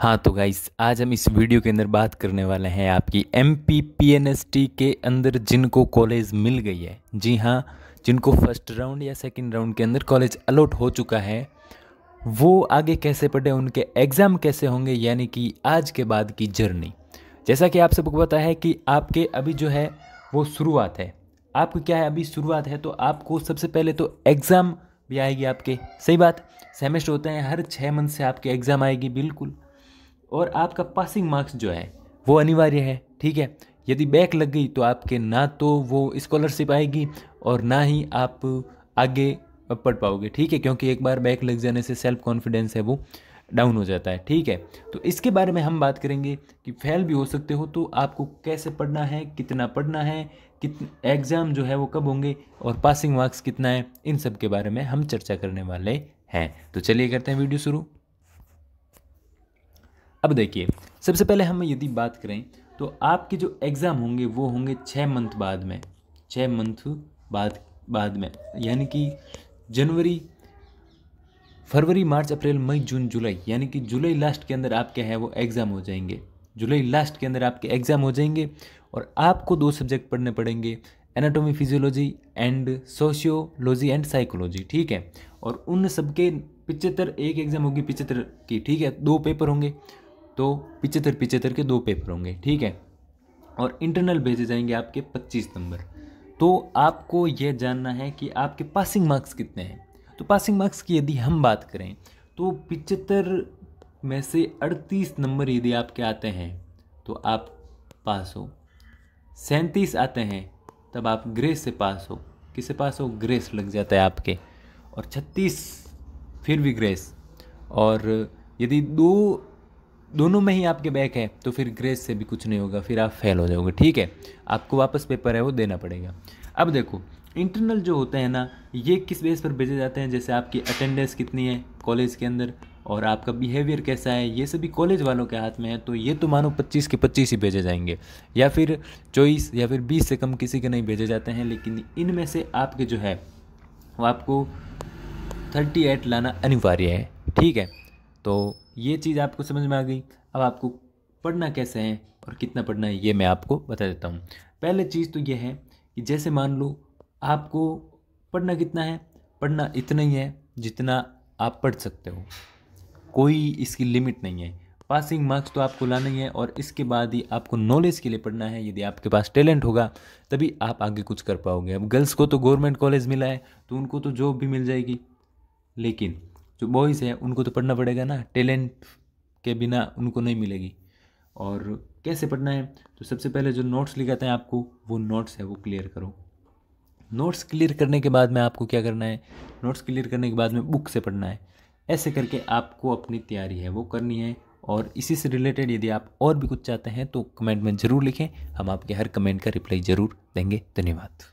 हाँ तो गाइस, आज हम इस वीडियो के अंदर बात करने वाले हैं आपकी MPPNST के अंदर जिनको कॉलेज मिल गई है। जी हाँ, जिनको फर्स्ट राउंड या सेकंड राउंड के अंदर कॉलेज अलॉट हो चुका है, वो आगे कैसे पढ़े, उनके एग्ज़ाम कैसे होंगे, यानी कि आज के बाद की जर्नी। जैसा कि आप सबको पता है कि आपके अभी जो है वो शुरुआत है। आपको क्या है, अभी शुरुआत है, तो आपको सबसे पहले तो एग्ज़ाम भी आएगी आपके। सही बात, सेमेस्टर होते हैं, हर 6 मंथ से आपके एग्ज़ाम आएगी, बिल्कुल। और आपका पासिंग मार्क्स जो है वो अनिवार्य है, ठीक है। यदि बैक लग गई तो आपके ना तो वो स्कॉलरशिप आएगी और ना ही आप आगे पढ़ पाओगे, ठीक है, क्योंकि एक बार बैक लग जाने से सेल्फ कॉन्फिडेंस है वो डाउन हो जाता है, ठीक है। तो इसके बारे में हम बात करेंगे कि फेल भी हो सकते हो, तो आपको कैसे पढ़ना है, कितना पढ़ना है, एग्ज़ाम जो है वो कब होंगे और पासिंग मार्क्स कितना है, इन सब के बारे में हम चर्चा करने वाले हैं। तो चलिए करते हैं वीडियो शुरू। अब देखिए, सबसे पहले हम यदि बात करें तो आपके जो एग्ज़ाम होंगे वो होंगे 6 मंथ बाद में, 6 मंथ बाद में, यानी कि जनवरी, फरवरी, मार्च, अप्रैल, मई, जून, जुलाई, यानी कि जुलाई लास्ट के अंदर आपके हैं वो एग्ज़ाम हो जाएंगे। जुलाई लास्ट के अंदर आपके एग्ज़ाम हो जाएंगे और आपको 2 सब्जेक्ट पढ़ने पड़ेंगे, anatomy physiology and sociology and psychology, ठीक है। और उन सब के 75, एक एग्ज़ाम होगी 75 की, ठीक है, 2 पेपर होंगे, तो 75 के 2 पेपर होंगे, ठीक है। और इंटरनल भेजे जाएंगे आपके 25 नंबर। तो आपको यह जानना है कि आपके पासिंग मार्क्स कितने हैं। तो पासिंग मार्क्स की यदि हम बात करें तो 75 में से 38 नंबर यदि आपके आते हैं तो आप पास हो। 37 आते हैं तब आप ग्रेस से पास हो। किससे पास हो? ग्रेस लग जाता है आपके। और 36 फिर भी ग्रेस। और यदि दोनों में ही आपके बैक है तो फिर ग्रेस से भी कुछ नहीं होगा, फिर आप फेल हो जाओगे, ठीक है। आपको वापस पेपर है वो देना पड़ेगा। अब देखो, इंटरनल जो होते हैं ना, ये किस बेस पर भेजे जाते हैं, जैसे आपकी अटेंडेंस कितनी है कॉलेज के अंदर और आपका बिहेवियर कैसा है, ये सभी कॉलेज वालों के हाथ में है। तो ये तो मानो 25 के 25 ही भेजे जाएंगे, या फिर 24 या फिर 20 से कम किसी के नहीं भेजे जाते हैं। लेकिन इनमें से आपके जो है वो आपको 38 लाना अनिवार्य है, ठीक है। तो ये चीज़ आपको समझ में आ गई। अब आपको पढ़ना कैसे है और कितना पढ़ना है ये मैं आपको बता देता हूँ। पहले चीज़ तो ये है कि जैसे मान लो आपको पढ़ना कितना है, पढ़ना इतना ही है जितना आप पढ़ सकते हो, कोई इसकी लिमिट नहीं है। पासिंग मार्क्स तो आपको लाना ही है और इसके बाद ही आपको नॉलेज के लिए पढ़ना है। यदि आपके पास टैलेंट होगा तभी आप आगे कुछ कर पाओगे। अब गर्ल्स को तो गवर्नमेंट कॉलेज मिला है तो उनको तो जॉब भी मिल जाएगी, लेकिन जो बॉयज़ हैं उनको तो पढ़ना पड़ेगा ना, टैलेंट के बिना उनको नहीं मिलेगी। और कैसे पढ़ना है, तो सबसे पहले जो नोट्स लिखाते हैं आपको, वो नोट्स है वो क्लियर करो। नोट्स क्लियर करने के बाद में आपको क्या करना है, नोट्स क्लियर करने के बाद में बुक से पढ़ना है। ऐसे करके आपको अपनी तैयारी है वो करनी है। और इसी से रिलेटेड यदि आप और भी कुछ चाहते हैं तो कमेंट में ज़रूर लिखें, हम आपके हर कमेंट का रिप्लाई ज़रूर देंगे। धन्यवाद।